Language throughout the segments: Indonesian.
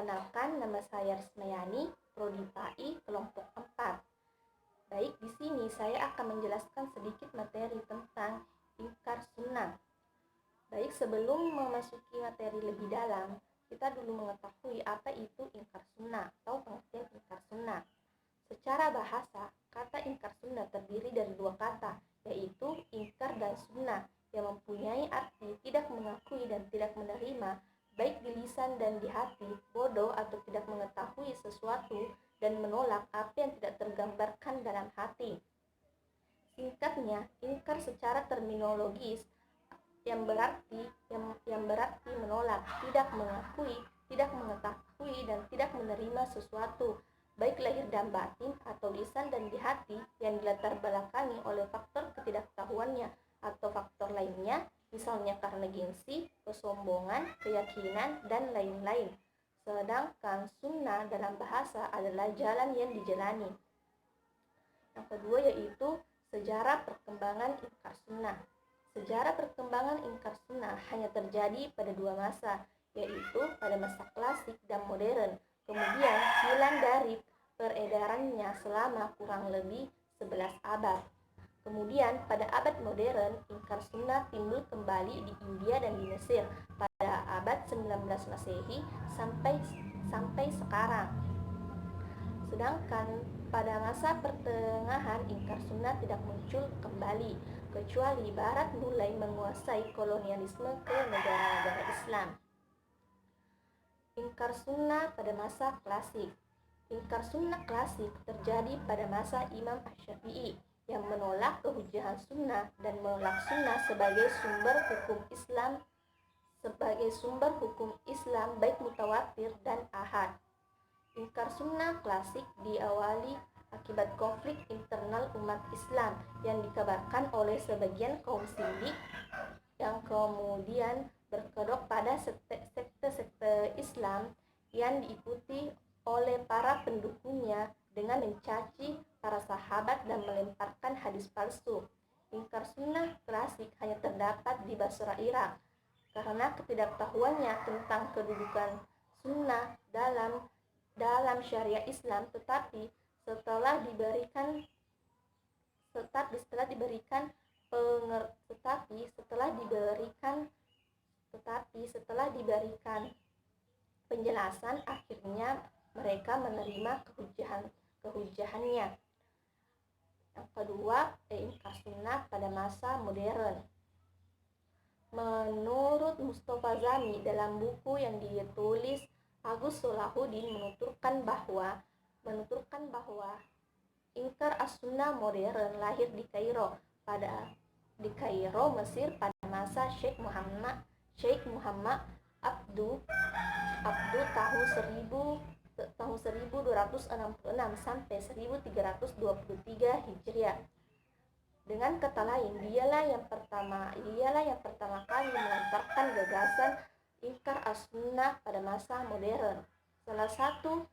Perkenalkan, nama saya Rismayani, Prodi PAI, kelompok 4. Baik, di sini saya akan menjelaskan sedikit materi tentang ingkar sunnah. Baik, sebelum memasuki materi lebih dalam, kita dulu mengetahui apa itu ingkar sunnah atau pengertian ingkar sunnah. Secara bahasa, kata ingkar sunnah terdiri dari dua kata, yaitu ingkar dan sunnah, yang mempunyai arti tidak mengakui dan tidak menerima, baik di lisan dan di hati, bodoh atau tidak mengetahui sesuatu, dan menolak apa yang tidak tergambarkan dalam hati. Singkatnya, ingkar secara terminologis yang berarti menolak, tidak mengakui, tidak mengetahui, dan tidak menerima sesuatu, baik lahir dan batin atau lisan dan di hati, yang dilatar belakangi oleh faktor ketidaktahuannya atau faktor lainnya, misalnya karena gengsi, kesombongan, keyakinan, dan lain-lain. Sedangkan sunnah dalam bahasa adalah jalan yang dijalani. Yang kedua yaitu sejarah perkembangan ingkar sunnah. Sejarah perkembangan ingkar sunnah hanya terjadi pada dua masa, yaitu pada masa klasik dan modern. Kemudian hilang dari peredarannya selama kurang lebih 11 abad. Kemudian pada abad modern, ingkar sunnah timbul kembali di India dan di Mesir pada abad 19 Masehi sampai sekarang. Sedangkan pada masa pertengahan ingkar sunnah tidak muncul kembali, kecuali Barat mulai menguasai kolonialisme ke negara-negara Islam. Ingkar sunnah pada masa klasik. Ingkar sunnah klasik terjadi pada masa Imam Asy-Syafi'i yang menolak kehujahan sunnah dan menolak sunnah sebagai sumber hukum Islam baik mutawatir dan ahad. Ingkar sunnah klasik diawali akibat konflik internal umat Islam yang dikabarkan oleh sebagian kaum sindik yang kemudian berkedok pada sekte-sekte Islam yang diikuti oleh para pendukungnya dengan mencaci para sahabat dan melemparkan hadis palsu. Ingkar sunnah klasik hanya terdapat di Basra, Irak, karena ketidaktahuannya tentang kedudukan sunnah dalam syariat Islam, tetapi setelah diberikan penjelasan, akhirnya mereka menerima kehujahannya. Yang kedua, ingkar sunnah pada masa modern. Menurut Mustafa Zami dalam buku yang ditulis Agus Solahuddin menuturkan bahwa ingkar as-sunnah modern lahir di Kairo, Mesir pada masa Syekh Muhammad Abduh tahun 1266 sampai 1323 Hijriah. Dengan kata lain, dialah yang pertama kali melontarkan gagasan ingkar as-sunnah pada masa modern. Salah satu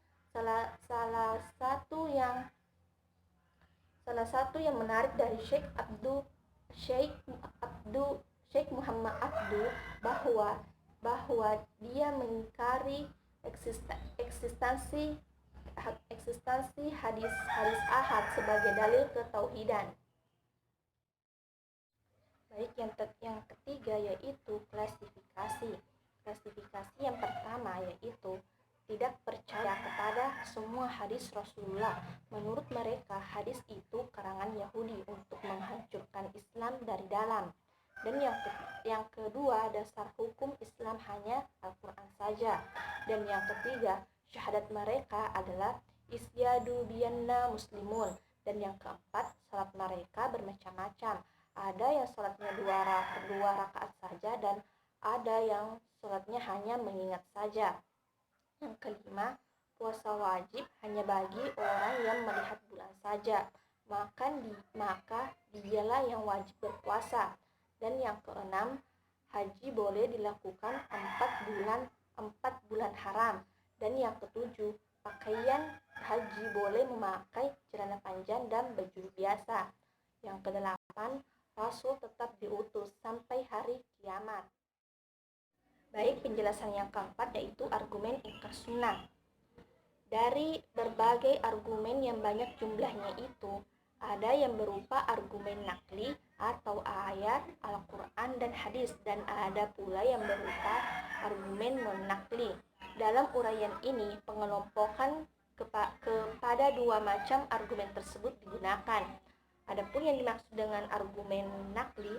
yang menarik dari Syekh Muhammad Abduh bahwa dia mengingkari eksistensi hadis ahad sebagai dalil ketauhidan. Baik, yang ketiga yaitu klasifikasi. Klasifikasi yang pertama yaitu tidak percaya kepada semua hadis Rasulullah. Menurut mereka, hadis itu karangan Yahudi untuk menghancurkan Islam dari dalam. Dan yang kedua, dasar hukum Islam hanya Al-Quran saja. Dan yang ketiga, syahadat mereka adalah isyadu biyanna muslimun. Dan yang keempat, salat mereka bermacam-macam. Ada yang salatnya dua rakaat saja, dan ada yang salatnya hanya mengingat saja. Yang kelima, puasa wajib hanya bagi orang yang melihat bulan saja, maka dialah yang wajib berpuasa. Dan yang keenam, haji boleh dilakukan 4 bulan haram. Dan yang ketujuh, pakaian haji boleh memakai celana panjang dan baju biasa. Yang kedelapan, Rasul tetap diutus sampai hari kiamat. Baik, penjelasan yang keempat yaitu argumen ingkar sunnah. Dari berbagai argumen yang banyak jumlahnya itu, ada yang berupa argumen nakli atau ayat Al-Quran dan hadis, dan ada pula yang berupa argumen non-nakli. Dalam uraian ini, pengelompokan kepada dua macam argumen tersebut digunakan. Adapun yang dimaksud dengan argumen nakli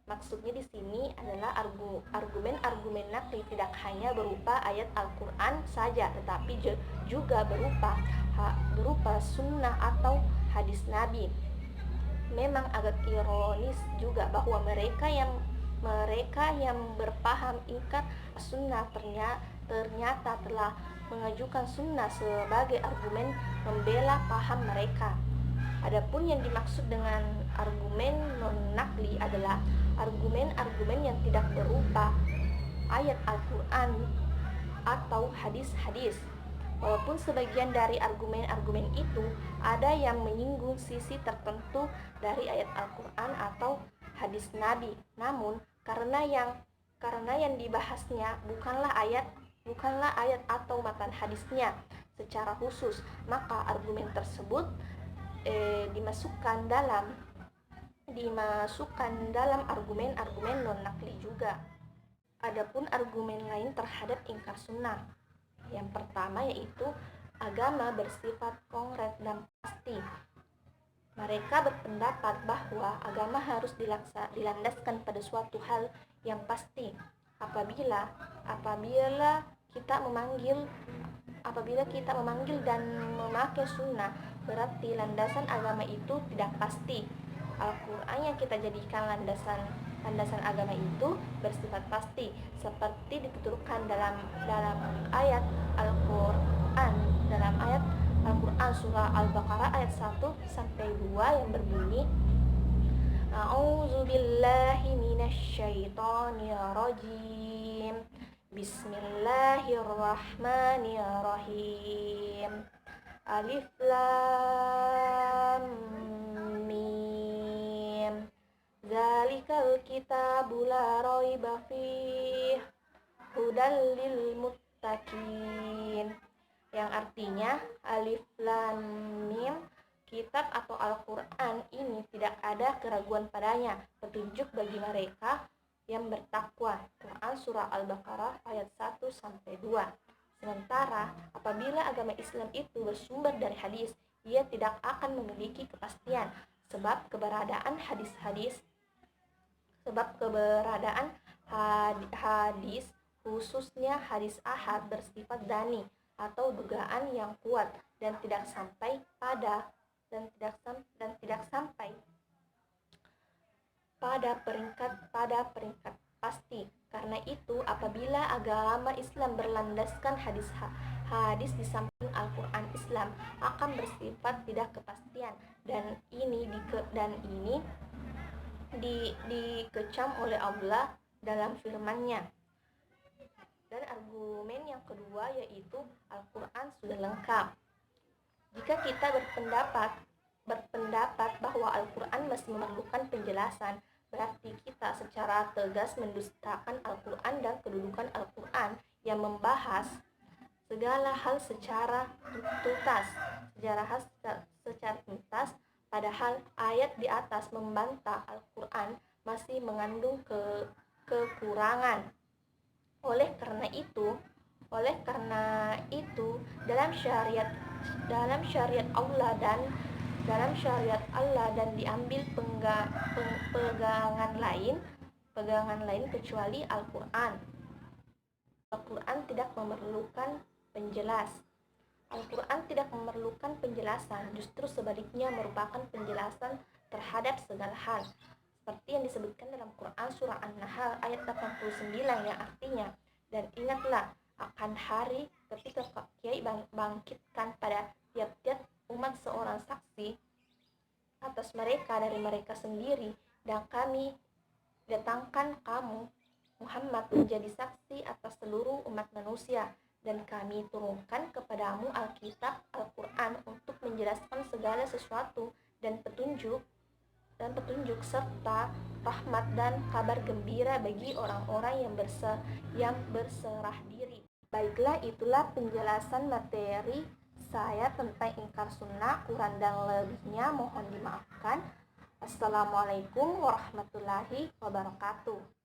maksudnya di sini adalah argumen-argumen nakli tidak hanya berupa ayat Al-Quran saja, tetapi juga berupa sunnah atau hadis Nabi. Memang agak ironis juga bahwa mereka yang berpaham ingkar sunnah ternyata telah mengajukan sunnah sebagai argumen membela paham mereka. Adapun yang dimaksud dengan argumen non-nakli adalah argumen-argumen yang tidak berupa ayat Al-Quran atau hadis-hadis. Walaupun sebagian dari argumen-argumen itu ada yang menyinggung sisi tertentu dari ayat Al-Quran atau hadis Nabi, namun karena yang dibahasnya bukanlah ayat atau matan hadisnya secara khusus, maka argumen tersebut dimasukkan dalam argumen-argumen non-nakli juga. Adapun argumen lain terhadap ingkar sunnah, yang pertama yaitu agama bersifat konkret dan pasti. Mereka berpendapat bahwa agama harus dilandaskan pada suatu hal yang pasti. Apabila kita memanggil dan memakai sunnah, berarti landasan agama itu tidak pasti. Al-Quran yang kita jadikan landasan agama itu bersifat pasti, seperti dituturkan dalam ayat Al-Quran surah Al-Baqarah ayat 1-2 yang berbunyi, A'udzubillahi minasyaitonirrajim. Bismillahirrahmanirrahim. Alif Lam Mim. Zalikal kitabu la raiba fih hudal lil muttaqin. Yang artinya Alif Lam Mim, kitab atau Al-Quran ini tidak ada keraguan padanya, petunjuk bagi mereka yang bertakwa. Quran surah Al-Baqarah ayat 1-2. Sementara apabila agama Islam itu bersumber dari hadis, ia tidak akan memiliki kepastian sebab keberadaan hadis khususnya hadis ahad bersifat dhani atau dugaan yang kuat dan tidak sampai pada peringkat pasti. Karena itu, apabila agama Islam berlandaskan hadis di samping Al-Quran, Islam akan bersifat tidak kepastian, dan ini dikecam oleh Allah dalam firman-Nya. Dan argumen yang kedua yaitu Al-Quran sudah lengkap. Jika kita berpendapat bahwa Al-Quran masih memerlukan penjelasan, berarti kita secara tegas mendustakan Al-Quran dan kedudukan Al-Quran yang membahas segala hal secara tuntas, padahal ayat di atas membantah Al-Quran masih mengandung kekurangan. Oleh karena itu dalam syariat Allah dan diambil pegangan lain kecuali Al-Quran. Al-Quran tidak memerlukan penjelasan, justru sebaliknya merupakan penjelasan terhadap segala hal. Seperti yang disebutkan dalam Quran surah An-Nahl ayat 89 yang artinya, dan ingatlah akan hari ketika Kiai bangkitkan pada tiap-tiap umat seorang saksi atas mereka dari mereka sendiri, dan kami datangkan kamu Muhammad menjadi saksi atas seluruh umat manusia, dan kami turunkan kepadamu Alkitab Al-Quran untuk menjelaskan segala sesuatu dan petunjuk serta rahmat dan kabar gembira bagi orang-orang yang berserah diri. Baiklah, itulah penjelasan materi saya tentang ingkar sunnah. Kurang dan lebihnya mohon dimaafkan. Assalamualaikum warahmatullahi wabarakatuh.